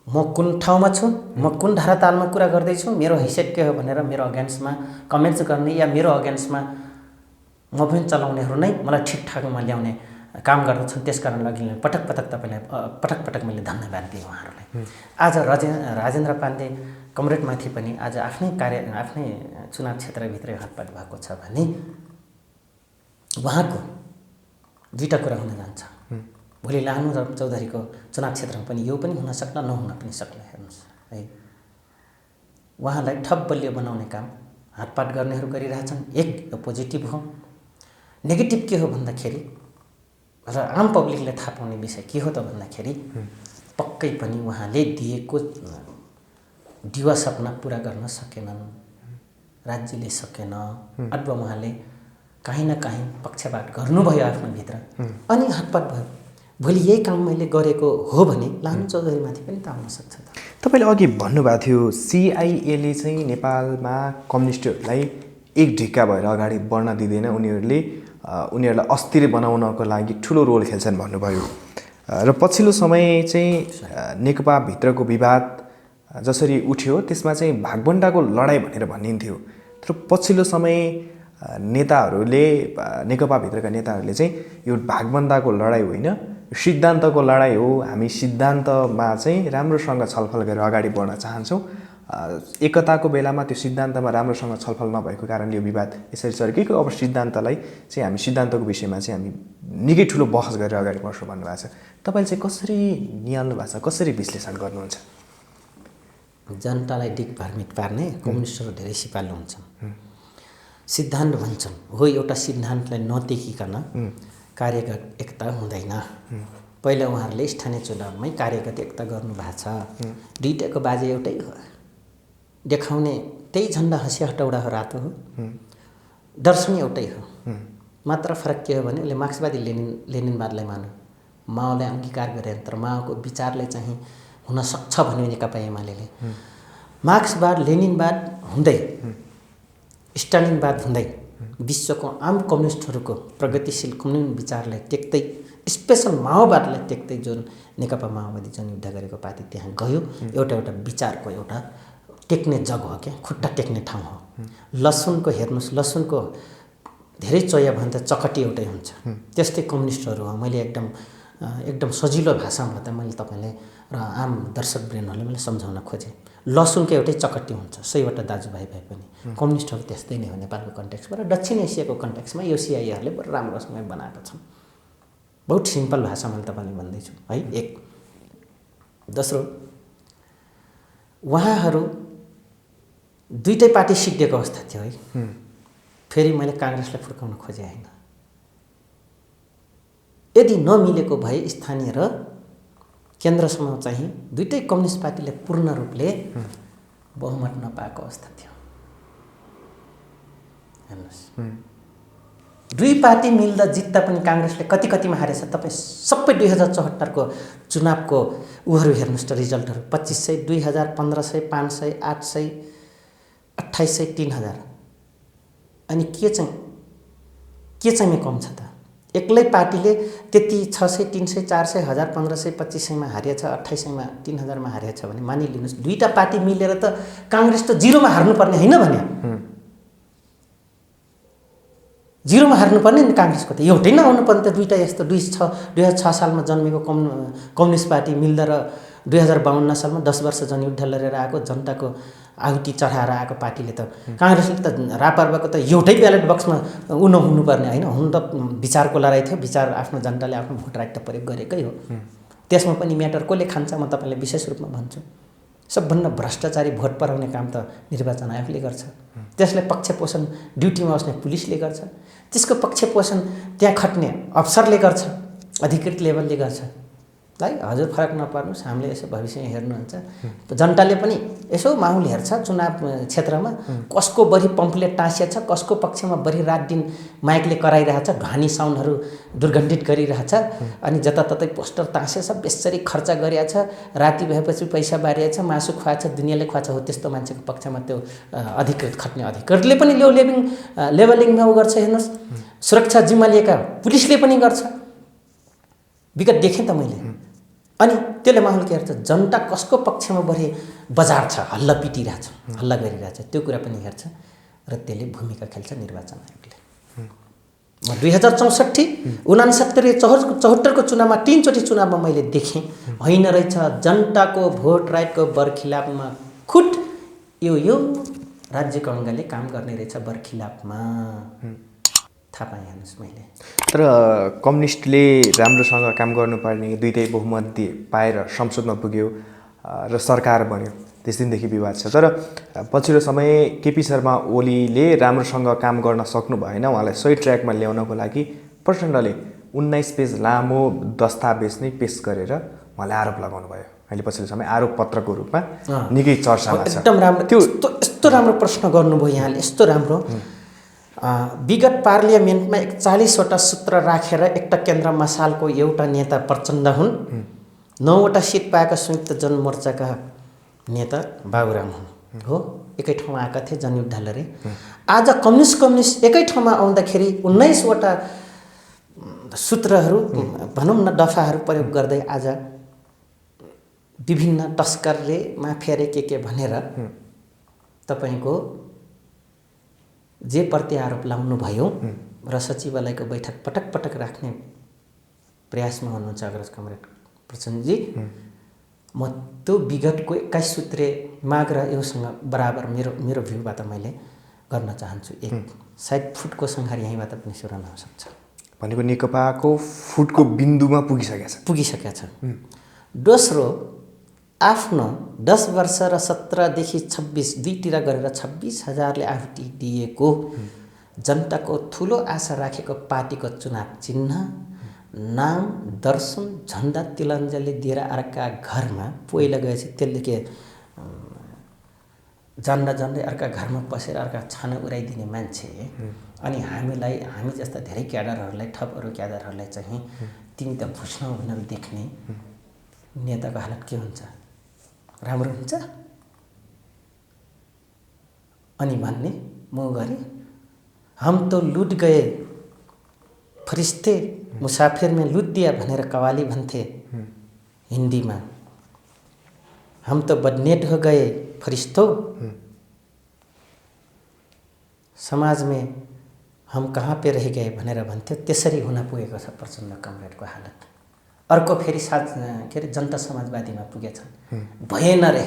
म कुन ठाउँमा छु, म कुन धारातालमा कुरा गर्दैछु, मेरो हैसियत के हो भनेर मेरो अगेन्स्टमा कमेन्ट्स गर्ने या मेरो अगेन्स्टमा म पनि चलाउनेहरू नै मलाई ठिकठाकमा ल्याउने काम गर्दछन्। त्यसकारण अघि पटक पटक मैले धन्यवाद दिएँ उहाँहरूलाई। आज राजेन्द्र पाण्डे कमरेडमाथि पनि आज आफ्नै चुनाव क्षेत्रभित्रै हातपात भएको छ भने उहाँको दुईवटा कुरा हुन जान्छ। भोलि लानु चौधरीको चुनाव क्षेत्रमा पनि यो पनि हुन सक्ला, नहुन पनि सक्ला। हेर्नुहोस् है, उहाँलाई ठप बलियो बनाउने काम हातपात गर्नेहरू गरिरहेछन्। एक यो पोजिटिभ हो। नेगेटिभ के हो भन्दाखेरि र आम पब्लिकले थाहा पाउने विषय के हो त भन्दाखेरि पक्कै पनि उहाँले दिएको दिवा सपना पुरा गर्न सकेनन्, राज्यले सकेन, अथवा उहाँले काहीँ न काहीँ पक्षपात गर्नुभयो आफ्नो भित्र अनि हातपात भयो। भोलि यही काम मैले गरेको हो भने लानु चौधरीमाथि पनि त आउन सक्छ। तपाईँले अघि भन्नुभएको थियो सिआइएले चाहिँ नेपालमा कम्युनिस्टहरूलाई एक ढिक्का भएर अगाडि बढ्न दिँदैन, उनीहरूलाई अस्थिर बनाउनको लागि ठुलो रोल खेल्छन् भन्नुभयो। र पछिल्लो समय चाहिँ नेकपाभित्रको विवाद जसरी उठ्यो त्यसमा चाहिँ भागबण्डाको लडाइँ भनेर भनिन्थ्यो। तर पछिल्लो समय नेताहरूले, नेकपाभित्रका नेताहरूले चाहिँ यो भागबण्डाको लडाइँ होइन, सिद्धान्तको लडाइँ हो, हामी सिद्धान्तमा चाहिँ राम्रोसँग छलफल गरेर अगाडि बढ्न चाहन्छौँ, एकताको बेलामा त्यो सिद्धान्तमा राम्रोसँग छलफल नभएको कारणले यो विवाद यसरी चर्केको, अब सिद्धान्तलाई चाहिँ हामी सिद्धान्तको विषयमा चाहिँ हामी निकै ठुलो बहस गरेर अगाडि बढ्छौँ भन्नुभएको छ। तपाईँले चाहिँ कसरी निहाल्नु भएको छ, कसरी विश्लेषण गर्नुहुन्छ? जनतालाई दिग्भ्रमित पार्ने कम्युनिस्टहरू धेरै सिपालु हुन्छन्। सिद्धान्त भन्छन्, हो एउटा सिद्धान्तलाई नदेखिकन कार्यगत एकता हुँदैन। पहिला उहाँहरूले स्थानीय चुनावमै कार्यगत एकता गर्नुभएको छ। दुईटाको बाजे एउटै हो, देखाउने त्यही झन्डा हँसिया हटौडा हो, रातो हो, दर्शन एउटै हो। मात्र फरक के हो भने उसले मार्क्सवादी लेनिनवादलाई मान्यो, माओलाई अङ्गीकार गरे, तर माओको विचारले चाहिँ हुन सक्छ भन्यो नेकपा एमाले। मार्क्सवाद लेनिनवाद हुँदै स्टालिनवाद हुँदै विश्वको आम कम्युनिस्टहरूको प्रगतिशील कम्युनिस्ट विचारलाई टेक्दै, स्पेसल माओवादलाई टेक्दै जुन नेकपा माओवादी जुन युद्ध गरेको पार्टी त्यहाँ गयो, एउटा विचारको एउटा टेक्ने जग हो, क्या खुट्टा टेक्ने ठाउँ हो। लसुनको हेर्नुहोस्, लसुनको धेरै चोया भन्दा चकटी एउटै हुन्छ, त्यस्तै कम्युनिस्टहरू हो। मैले एकदम सजिलो भाषामा त मैले तपाईँलाई र आम दर्शक ब्रेनहरूले मैले सम्झाउन खोजेँ। लसुनको एउटै चकटी हुन्छ, 100वटा दाजुभाइ भए पनि। कम्युनिस्टहरू त्यस्तै नै हो नेपालको कन्टेक्स्टमा र दक्षिण एसियाको कन्टेक्स्टमा यो सिआइएहरूले बरु राम्रोसँग बनाएका छन्। बहुत सिम्पल भाषामा मैले तपाईँलाई भन्दैछु है। एक दोस्रो, उहाँहरू दुईटै पार्टी सिद्धिएको अवस्था थियो है। फेरि मैले काङ्ग्रेसलाई फुर्काउन खोजेँ होइन। यदि नमिलेको भए स्थानीय र केन्द्रसम्म चाहिँ दुईटै कम्युनिस्ट पार्टीले पूर्ण रूपले बहुमत नपाएको अवस्था थियो। हेर्नुहोस्, दुई पार्टी मिल्दा जित्दा पनि काङ्ग्रेसले कतिमा हारेछ तपाईँ सबै 2074 को चुनावको उहरू हेर्नुहोस् त रिजल्टहरू 2500 2000 1500 500 800 2800 3000 अनि के चाहिँ कम छ त एक्लै पार्टीले त्यति 600 300 400 1000 1500 2500 मा हारेछ 2800 मा 3000 मा हारेछ भने मानिलिनुस् दुईटा पार्टी मिलेर त काङ्ग्रेस त जिरोमा हार्नुपर्ने हैन भने जिरोमा हार्नुपर्ने नि काङ्ग्रेसको त एउटै नआउनु पर्ने त दुईटा यस्तो 2006 सालमा जन्मेको कम्युनिस्ट पार्टी मिल्दा र 2052 सालमा 10 वर्ष जनयुद्ध लडेर आएको जनताको आहुति चढाएर आएको पार्टीले त काङ्ग्रेसले त रापर्वाको त एउटै ब्यालेट बक्समा हुनुपर्ने हैन हुन त विचारको लडाइँ थियो विचार आफ्नो जनताले आफ्नो भोट राइट त प्रयोग गरेकै हो त्यसमा पनि म्याटर कसले खान्छ म तपाईलाई विशेष रूपमा भन्छु सबभन्दा भ्रष्टाचारी भोट पराउने काम त निर्वाचन आयोगले गर्छ त्यसलाई पक्ष पोषण ड्युटीमा बस्ने पुलिसले गर्छ त्यसको पक्ष पोषण त्यहाँ खट्ने अफसरले गर्छ अधिकृत लेभलले गर्छ है हजुर फरक नपर्नुस् हामीले यसो भविष्य हेर्नुहुन्छ जनताले पनि यसो माहौल हेर्छ चुनाव क्षेत्रमा कसको बढी पम्फलेट टाँसिएछ कसको पक्षमा बढी रात दिन माइकले कराइरहेछ ध्वनि साउन्डहरू दुर्गन्धित गरिरहेछ अनि जताततै पोस्टर टाँसेछ बेसरी खर्च गरिएछ राति भएपछि पैसा बारिएछ मासु खुवाएछ दुनियाँले खुवाएछ हो त्यस्तो मान्छेको पक्षमा त्यो अधिकृत खट्ने अधिकृतले पनि लेभलिङमा गर्छ हेर्नुहोस् सुरक्षा जिम्मा लिएका पुलिसले पनि गर्छ विगत देखेँ त मैले अनि त्यसले माहौल के हेर्छ जनता कसको पक्षमा बढी बजार छ हल्ला पिटिरहेछ हल्ला गरिरहेछ त्यो कुरा पनि हेर्छ र त्यसले भूमिका खेल्छ निर्वाचन आयोगले 2064 69 74 को चुनावमा 3 चोटि चुनावमा मैले देखेँ हैन रहेछ जनताको भोट राइटको बरखिलाफमा खुट यो राज्यको अङ्गले काम गर्ने रहेछ बरखिलाफमा थाहा पाएँ हेर्नुहोस् मैले तर कम्युनिस्टले राम्रोसँग काम गर्नुपर्ने दुईटै बहुमत पाएर संसदमा पुग्यो र सरकार बन्यो त्यस दिनदेखि विवाद छ तर पछिल्लो समय केपी शर्मा ओलीले राम्रोसँग काम गर्न सक्नु भएन उहाँलाई सही ट्र्याकमा ल्याउनको लागि प्रचण्डले 19 पेज लामो दस्तावेज नै पेश गरेर उहाँले आरोप लगाउनु भयो अहिले पछिल्लो समय आरोप पत्रको रूपमा निकै चर्चामा छ एकदम राम्रो त्यो यस्तो राम्रो प्रश्न गर्नुभयो यहाँले यस्तो राम्रो विगत पार्लियामेन्टमा 41 वटा सूत्र राखेर एकटा केन्द्र मसालको एउटा नेता प्रचण्ड हुन् 9 वटा सिट पाएका संयुक्त जनमोर्चाका नेता बाबुराम हुन् हो एकै ठाउँमा आएका थिए जनयुद्ध लडे आज कम्युनिस्ट एकै ठाउँमा आउँदाखेरि 19 वटा सूत्रहरू भनौँ न दफाहरू प्रयोग गर्दै आज विभिन्न तस्करले माफियाले के भनेर तपाईको जे प्रति आरोप लाउनु भयो र सचिवालयको बैठक पटक राख्ने प्रयासमा हुनुहुन्छ अग्रज कमरेड प्रचण्डजी म त्यो विगतको 21 सूत्रे माग र योसँग बराबर मेरो भ्यूबाट मैले गर्न चाहन्छु एक सायद फुटको संहार यहीँबाट पनि सुरु हुन सक्छ भनेको नेकपाको फुटको बिन्दुमा पुगिसकेका छन् दोस्रो आफ्नो 10 वर्ष र 17 देखि 26 दुईतिर गरेर 26,000ले आहुति दिएको जनताको ठुलो आशा राखेको पार्टीको चुनाव चिन्ह नाम दर्शन झण्डा तिलञ्जली दिएर अर्का घरमा पहिला गएपछि त्यसले के जान्दै अर्का घरमा पसेर अर्का छाना उडाइदिने मान्छे अनि हामी जस्ता धेरै क्याडरहरूलाई थप अरू क्याडरहरूलाई चाहिँ तिमी त भुस्न भनेर देख्ने नेताको हालत के हुन्छ राम्रो हुन्छ अनि भन्ने म गरे हम तो लूट गए फरिश्ते मुसाफिर में लूट दिया भनेर कवाली भन्थे हिन्दीमा हम तो बदनेट हो गए फरिश्तों समाज में हम कहाँ पे रह गए भनेर भन्थ्यो त्यसरी हुन पुगेको छ प्रचण्ड कमरेडको हालत अर्को फेरि के अरे जनता समाजवादीमा पुगेछन् भएन रे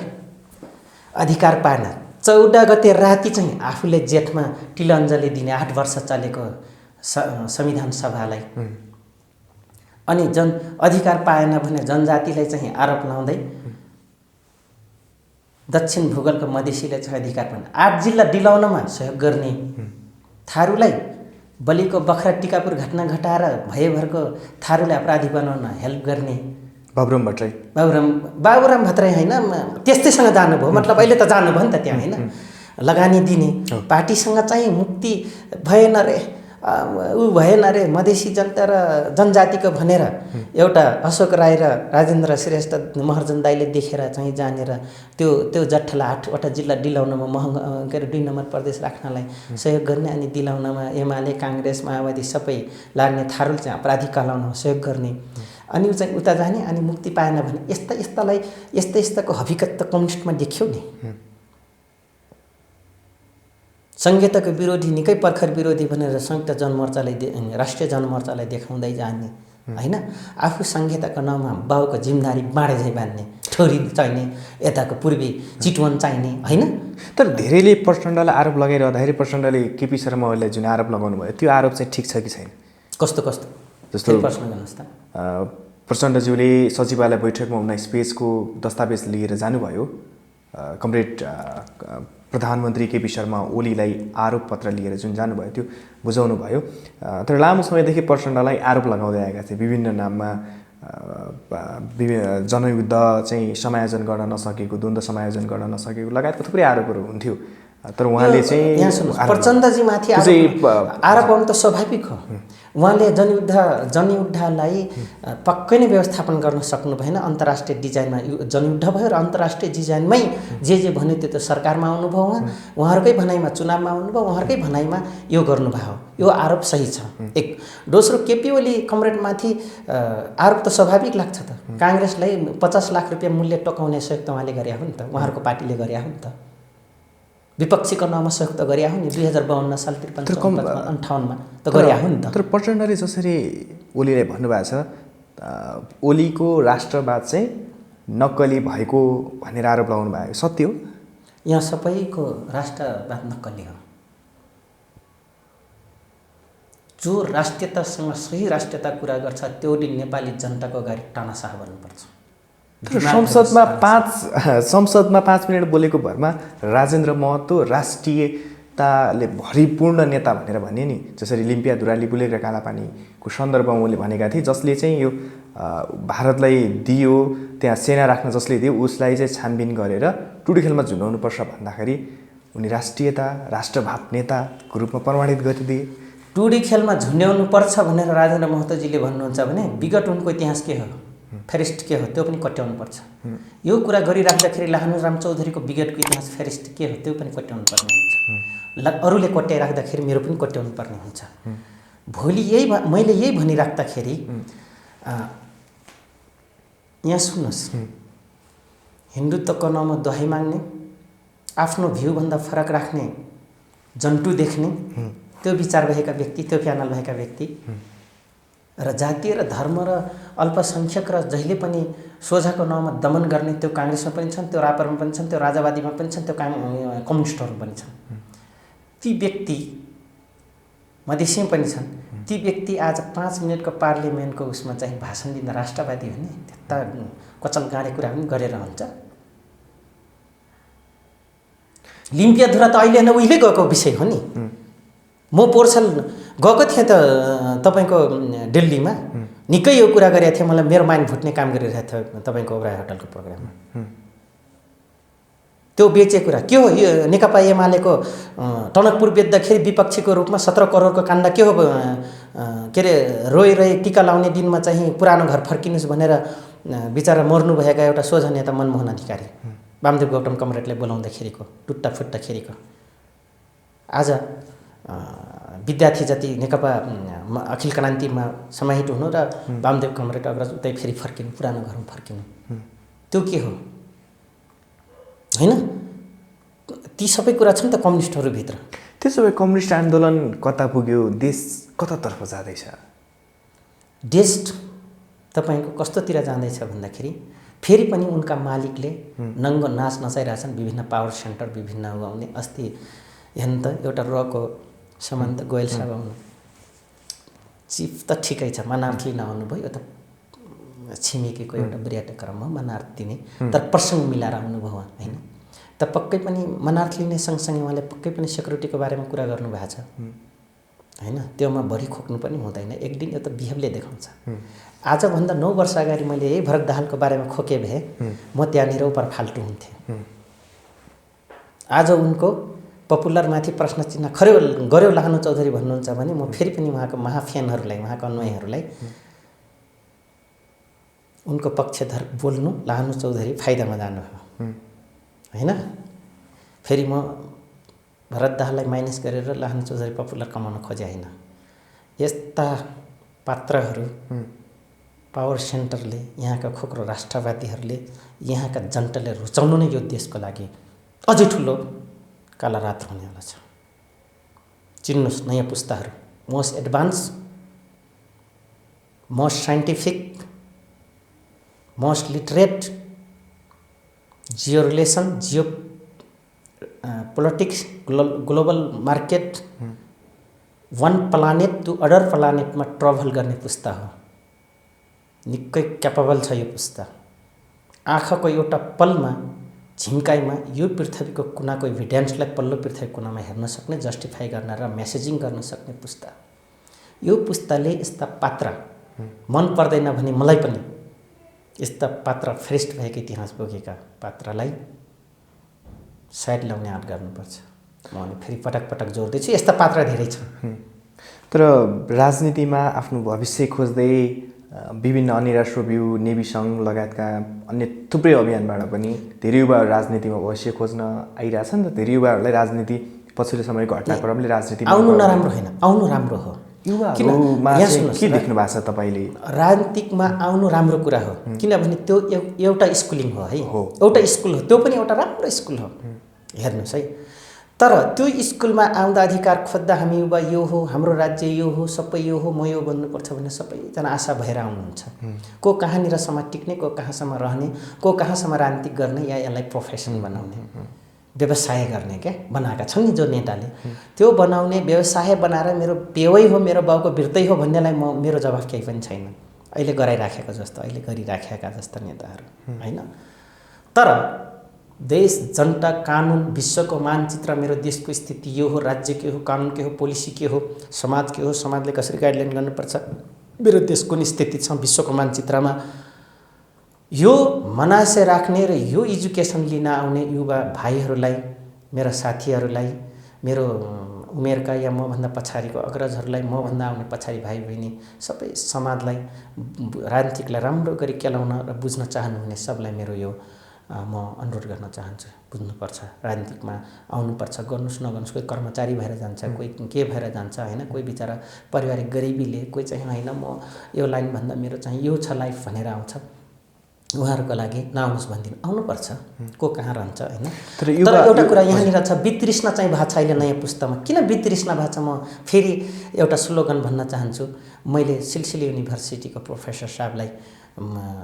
अधिकार पाएन 14 गते राति चाहिँ आफूले जेठमा तिलञ्जली दिने 8 वर्ष चलेको संविधान सभालाई अनि अधिकार पाएन भने जनजातिलाई चाहिँ आरोप लाउँदै दक्षिण भूगोलको मधेसीले चाहिँ अधिकार पाएन 8 जिल्ला दिलाउनमा सहयोग गर्ने थारूलाई बलिको बखरा टिकापुर घटना घटाएर भएभरको थारूलाई अपराधी बनाउन हेल्प गर्ने बाबुराम भट्टराई हैन त्यस्तैसँग जानुभयो मतलब अहिले त जानुभयो नि त त्यहाँ हैन लगानी दिने पार्टीसँग चाहिँ मुक्ति भएन रे ऊ भएन अरे मधेसी जनता र जनजातिको भनेर एउटा अशोक राई र राजेन्द्र श्रेष्ठ महर्जन दाईले देखेर चाहिँ जानेर त्यो जट्ठालाई 8वटा जिल्ला दिलाउनमा के अरे 2 नम्बर प्रदेश राख्नलाई सहयोग गर्ने अनि दिलाउनमा एमाले काङ्ग्रेस माओवादी सबै लाग्ने थारुल चाहिँ अपराधी कहलाउनमा सहयोग गर्ने अनि ऊ चाहिँ उता जाने अनि मुक्ति पाएन भने यस्ताको हकीकत त कम्युनिस्टमा देखियो नि। संहिताको विरोधी निकै पर्खर विरोधी भनेर संयुक्त जनमोर्चालाई राष्ट्रिय जनमोर्चालाई देखाउँदै जाने हैन, आफू संहिताको नाममा बाउको जिम्मेदारी बाँडे झै बान्ने, ठोरी चाहिने, यताको पूर्वी चितवन चाहिने हैन। तर धेरैले प्रचण्डलाई आरोप लगाइरहँदाखेरि प्रचण्डले केपी शर्मा ओलीलाई जुन आरोप लगाउनु भयो त्यो आरोप चाहिँ ठिक छ कि छैन? कस्तो जस्तो प्रश्न गर्नुहोस् त। प्रचण्डज्यूले सचिवालय बैठकमा 19 पेजको दस्तावेज लिएर जानुभयो, कमरेड प्रधानमन्त्री केपी शर्मा ओलीलाई आरोप पत्र लिएर जुन जानुभयो त्यो बुझाउनु भयो। तर लामो समयदेखि प्रचण्डलाई आरोप लगाउँदै आएका थिए, विभिन्न नाममा जनयुद्ध चाहिँ समायोजन गर्न नसकेको, द्वन्द्व समायोजन गर्न नसकेको लगायतको थुप्रै आरोपहरू हुन्थ्यो। तर उहाँले चाहिँ प्रचण्डजीमाथि आरोप आउनु त स्वाभाविक हो। उहाँले जनयुद्धलाई पक्कै नै व्यवस्थापन गर्न सक्नु भएन। अन्तर्राष्ट्रिय डिजाइनमा जनयुद्ध भयो र अन्तर्राष्ट्रिय डिजाइनमै जे भन्यो त्यो त सरकारमा आउनुभयो, उहाँहरूकै भनाइमा चुनावमा आउनुभयो, उहाँहरूकै भनाइमा यो गर्नुभयो। यो आरोप सही छ। एक दोस्रो, केपी ओली कमरेडमाथि आरोप त स्वाभाविक लाग्छ त। काङ्ग्रेसलाई 50 लाख रुपियाँ मूल्य टोकाउने सहयोग त उहाँले गरे हो नि त, उहाँहरूको पार्टीले गरे हो नि त। विपक्षीको नाममा सहयोग त गरे हो नि 2052 साल 53-58मा त गरे हो नि त। तर प्रचण्डले जसरी ओलीलाई भन्नुभएको छ ओलीको राष्ट्रवाद चाहिँ नक्कली भएको भनेर आरोप लगाउनु भएको सत्य हो? यहाँ सबैको राष्ट्रवाद नक्कली हो। जो राष्ट्रियतासँग सही राष्ट्रियता कुरा गर्छ त्यो दिन नेपाली जनताको अगाडि टानासाह बन्नुपर्छ। तर संसदमा 5 मिनट बोलेको भरमा राजेन्द्र महतो राष्ट्रियताले भरिपूर्ण नेता भनेर भने नि, जसरी लिम्पिया धुराली बुलेक र कालापानीको सन्दर्भमा उनले भनेका थिए, जसले चाहिँ यो भारतलाई दियो, त्यहाँ सेना राख्न जसले दियो उसलाई चाहिँ छानबिन गरेर टुडी खेलमा झुन्डाउनुपर्छ भन्दाखेरि उनी राष्ट्रियता राष्ट्रवाद नेताको रूपमा प्रमाणित गरिदिए। टुडी खेलमा झुन्ड्याउनु पर्छ भनेर राजेन्द्र महतोजीले भन्नुहुन्छ भने विगत उनको इतिहास के हो, फेरिस्ट के हो त्यो पनि कट्याउनु पर्छ। यो कुरा गरिराख्दाखेरि लाहनुराम चौधरीको विगतको इतिहास फेरिस्ट के हो त्यो पनि कट्याउनु पर्ने हुन्छ। अरूले कट्याइराख्दाखेरि मेरो पनि कट्याउनु पर्ने हुन्छ। भोलि मैले यही भनिराख्दाखेरि यहाँ सुन्नुहोस्, हिन्दुत्वको नाममा दुहाई माग्ने, आफ्नो भ्यूभन्दा फरक राख्ने, जन्टु देख्ने त्यो विचार भएका व्यक्ति, त्यो प्यानल भएका व्यक्ति र जातीय र धर्म र अल्पसङ्ख्यक र जहिले पनि सोझाको नाममा दमन गर्ने त्यो काङ्ग्रेसमा पनि छन्, त्यो रापरमा पनि छन्, त्यो राजावादीमा पनि छन्, त्यो कम्युनिस्टहरू पनि छन्। ती व्यक्ति मधेसीमा पनि छन्। ती व्यक्ति आज 5 मिनटको पार्लियामेन्टको उसमा चाहिँ भाषण दिँदा राष्ट्रवादी हो नि, त्यता कचल गाँडे कुरा पनि गरेर हुन्छ। लिम्पिया धुरा त अहिले न उहिले गएको विषय हो नि। म पोर्छल गएको थिएँ त तपाईँको दिल्लीमा, निकै यो कुरा गरेको थिएँ, मलाई मेरो माइन्ड फुट्ने काम गरिरहेको थियो तपाईँको ओबराय होटलको प्रोग्राममा। त्यो बेचे कुरा के हो? यो नेकपा एमालेको टनकपुर बेच्दाखेरि विपक्षीको रूपमा 17 करोडको काण्ड के हो? के अरे रोइ टिका लाउने दिनमा चाहिँ पुरानो घर फर्किनुहोस् भनेर बिचरा मर्नुभएका एउटा सोझा नेता मनमोहन अधिकारी वामदेव गौतम कमरेडले बोलाउँदाखेरिको टुट्टा फुट्टाखेरिको आज विद्यार्थी जति नेकपा अखिल क्रान्तिमा समाहित हुनु र वामदेव कमरेड अग्रज उतै फेरि फर्किनु, पुरानो घरमा फर्किनु, त्यो के हो? हैन, ती सबै कुरा छन् त कम्युनिस्टहरूभित्र। त्यसो भए कम्युनिस्ट आन्दोलन कता पुग्यो? देश कतातर्फ जाँदैछ? देश तपाईँको कस्तोतिर जाँदैछ भन्दाखेरि फेरि पनि उनका मालिकले नङ्गो नाच नचाइरहेछन्। विभिन्न पावर सेन्टर, विभिन्न आउने अस्ति हेर्नु त एउटा रको सम्बन्ध गोयल साहब आउनु, चिफ त ठिकै छ, मानार्थी नआउनु भयो, यो त छिमेकीको एउटा बिराट क्रममा मानार्थी नै, तर प्रसङ्ग मिलाएर आउनुभयो होइन। त पक्कै पनि मानार्थी नै सँगसँगै उहाँले पक्कै पनि सेक्युरिटीको बारेमा कुरा गर्नुभएको छ होइन। त्योमा भरि खोक्नु पनि हुँदैन, एक दिन यो त बिहेभले देखाउँछ। आजभन्दा 9 वर्ष अगाडि मैले यही भरत दाहालको बारेमा खोके भए म त्यहाँनिर उपर फाल्टु हुन्थेँ। आज उनको पपुलरमाथि प्रश्न चिन्ह गर्यो लाहनु चौधरी भन्नुहुन्छ भने म फेरि पनि उहाँको महाफ्यानहरूलाई उहाँको अनुयायीहरूलाई उनको पक्षधर बोल्नु लाहनु चौधरी फाइदामा जानु हो होइन। फेरि म भरत दाहाललाई माइनस गरेर लाहनु चौधरी पपुलर कमाउन खोजे होइन। यस्ता पात्रहरू पावर सेन्टरले यहाँका खोक्रो राष्ट्रवादीहरूले यहाँका जनताले रुचाउनु नै यो देशको लागि अझै ठुलो काला रात हुनेवाला छ। चिन्नुहोस् नयाँ पुस्ताहरू most advance most scientific most literate geo relation geo politics global market one planet to other प्लानेटमा ट्राभल गर्ने पुस्ता हो। निकै क्यापेबल छ यो पुस्ता। आँखाको एउटा पलमा झिम्काइमा यो पृथ्वीको कुनाको इभिडेन्सलाई पल्लो पृथ्वीको कुनामा हेर्न सक्ने जस्टिफाई गर्न र मेसेजिङ गर्न सक्ने पुस्ता। यो पुस्ताले यस्ता पात्र मन पर्दैन भने मलाई पनि यस्ता पात्र श्रेष्ठ भएका इतिहास बोकेका पात्रलाई साइड ल्याउने आँट गर्नुपर्छ। म अनि फेरि पटक पटक जोड्दैछु यस्ता पात्र धेरै छन्। तर राजनीतिमा आफ्नो भविष्य खोज्दै विभिन्न अन्य राष्ट्रव्यू नेभी सङ्घ लगायतका अन्य थुप्रै अभियानबाट पनि धेरै युवाहरू राजनीतिमा भविष्य खोज्न आइरहेछन् र धेरै युवाहरूलाई राजनीति पछिल्लो समयको घटनाक्रमले राजनीतिमा आउनु नराम्रो होइन, आउनु राम्रो हो। युवाहरूमा के देख्नु भएको छ तपाईँले? राजनीतिकमा आउनु राम्रो कुरा हो किनभने त्यो एउटा स्कुलिङ हो है, एउटा स्कुल हो, त्यो पनि एउटा राम्रो स्कुल हो। हेर्नुहोस् है, तर त्यो स्कुलमा आउँदा अधिकार खोज्दा हामी युवा यो हो, हाम्रो राज्य यो हो, सबै यो हो, म यो बन्नुपर्छ भन्ने सबैजना आशा भएर आउनुहुन्छ। को कहाँनिरसम्म टिक्ने, को कहाँसम्म रहने, को कहाँसम्म राजनीतिक गर्ने या यसलाई प्रोफेसन बनाउने व्यवसाय गर्ने क्या बनाएका छन् नि जो नेताले। त्यो बनाउने व्यवसाय बनाएर मेरो पेवै हो, मेरो बाउको बिर्तै हो भन्नेलाई मेरो जवाफ केही पनि छैन। अहिले गराइराखेको जस्तो, अहिले गरिराखेका जस्ता नेताहरू होइन। तर देश जनता कानुन विश्वको मानचित्र मेरो देशको स्थिति यो हो, राज्य के हो, कानुन के हो, पोलिसी के हो, समाज के हो, समाजले कसरी गाइडलाइन गर्नुपर्छ, मेरो देशको नि स्थिति छ विश्वको मानचित्रमा। यो मनासे राख्ने र यो एजुकेसन लिन आउने युवा भाइहरूलाई, मेरा साथीहरूलाई, मेरो उमेरका या मभन्दा पछाडिको अग्रजहरूलाई, मभन्दा आउने पछाडि भाइ बहिनी सबै समाजलाई राजनीतिकलाई राम्रो गरी केलाउन र बुझ्न चाहनुहुने सबलाई मेरो यो म अनुरोध गर्न चाहन्छु। बुझ्नुपर्छ, राजनीतिकमा आउनुपर्छ, गर्नुहोस् नगर्नुहोस्। कोही कर्मचारी भएर जान्छ, कोही के भएर जान्छ होइन, कोही बिचरा पारिवारिक गरिबीले, कोही चाहिँ होइन म यो लाइनभन्दा मेरो चाहिँ यो छ लाइफ भनेर आउँछ। उहाँहरूको लागि नआउनुहोस् भनिदिनु, आउनुपर्छ। को कहाँ रहन्छ होइन। तर एउटा कुरा यहाँनिर छ, वितृष्णा चाहिँ भएको छ अहिले नयाँ पुस्तामा। किन वितृष्णा भएको छ म फेरि एउटा स्लोगन भन्न चाहन्छु। मैले सिलसिली युनिभर्सिटीको प्रोफेसर साहबलाई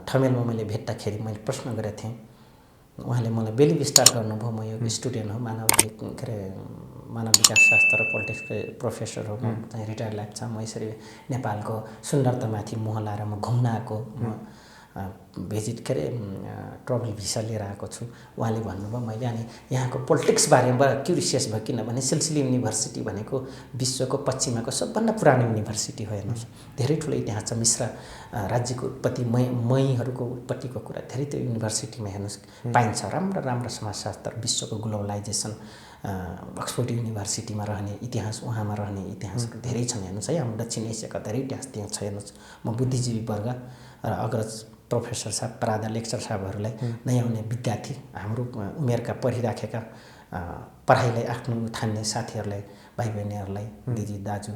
ठमेलमा मैले भेट्दाखेरि मैले प्रश्न गरेको थिएँ। उहाँले मलाई बेली विस्तार गर्नुभयो। म यो स्टुडेन्ट हो, मानव विकास शास्त्र र पोलिटिक्सको प्रोफेसर हो, म चाहिँ रिटायर्ड लाइफ छ। म यसरी नेपालको सुन्दरतामाथि मोह लाएर म घुम्न आएको, म भिजिट ट्राभल भिसा लिएर आएको छु। उहाँले भन्नुभयो मैले अनि यहाँको पोलिटिक्स बारेमा क्युरिसियस भयो किनभने सिलसिली युनिभर्सिटी भनेको विश्वको पश्चिमाको सबभन्दा पुरानो युनिभर्सिटी हो। हेर्नुहोस् धेरै ठुलो इतिहास छ। मिश्र राज्यको उत्पत्ति मईहरूको उत्पत्तिको कुरा धेरै त्यो युनिभर्सिटीमा हेर्नुहोस् पाइन्छ। राम्रो राम्रो समाजशास्त्र, विश्वको ग्लोबलाइजेसन, अक्सफोर्ड युनिभर्सिटीमा रहने इतिहास, उहाँमा रहने इतिहासहरू धेरै छन्। हेर्नुहोस् है, हाम्रो दक्षिण एसियाका धेरै इतिहास त्यहाँ छ। हेर्नुहोस् म बुद्धिजीवी वर्ग र अग्रज प्रोफेसर साहब, प्राध्यापक, लेक्चर साहबहरूलाई नयाँ आउने विद्यार्थी, हाम्रो उमेरका पढिराखेका पढाइलाई आफ्नो ठान्ने साथीहरूलाई, भाइ बहिनीहरूलाई, दिदी दाजु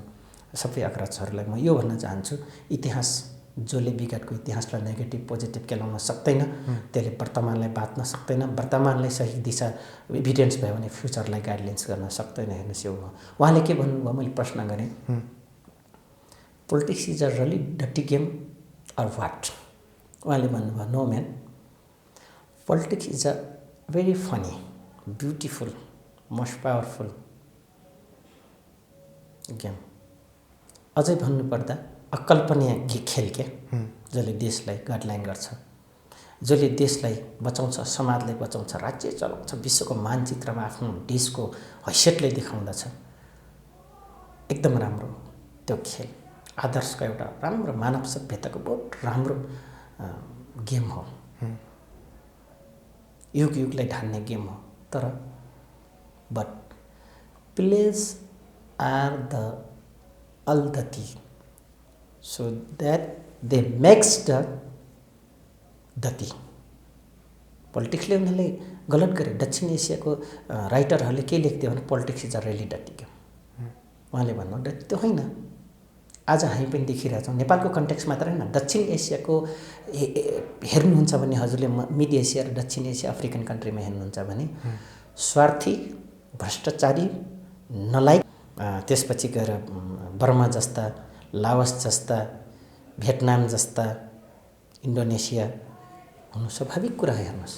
सबै अग्रजहरूलाई म यो भन्न चाहन्छु, इतिहास जसले विगतको इतिहासलाई नेगेटिभ पोजिटिभ केलाउन सक्दैन, त्यसले वर्तमानलाई बाँच्न सक्दैन। वर्तमानलाई सही दिशा इभिडेन्स भयो भने फ्युचरलाई गाइडलाइन्स गर्न सक्दैन। हेर्नुहोस् यो हो। उहाँले के भन्नुभयो, मैले प्रश्न गरेँ, politics is a really dirty game or what? उहाँले भन्नुभयो, no man, politics is a very funny, beautiful, most powerful game. अझै भन्नुपर्दा अकल्पनीय खेल के, जसले देशलाई गाइडलाइन गर्छ, जसले देशलाई बचाउँछ, समाजलाई बचाउँछ, राज्य चलाउँछ, विश्वको मानचित्रमा आफ्नो देशको हैसियतलाई देखाउँदछ। एकदम राम्रो त्यो खेल, आदर्शको एउटा राम्रो मानव सभ्यताको बहुत राम्रो गेम हो, युग युगलाई ढान्ने गेम हो। तर बट प्लेज आर द अल्दती so that they makes the दती। पोलिटिक्सले उनीहरूले गलत गरे। दक्षिण एसियाको राइटरहरूले के लेख्थ्यो भने पोलिटिक्स इज अ रेली डटी क्या। उहाँले भन्नु डटी त होइन। आज हामी पनि देखिरहेछौँ नेपालको कन्टेक्स्ट मात्र होइन, दक्षिण एसियाको हेर्नुहुन्छ भने हजुरले मिड एसिया र दक्षिण एसिया अफ्रिकन कन्ट्रीमा हेर्नुहुन्छ भने स्वार्थी, भ्रष्टाचारी, नलायक, त्यसपछि गएर बर्मा जस्ता, लाओस जस्ता, भियतनाम जस्ता, इन्डोनेसिया हुनु स्वाभाविक कुरा हेर्नुहोस्।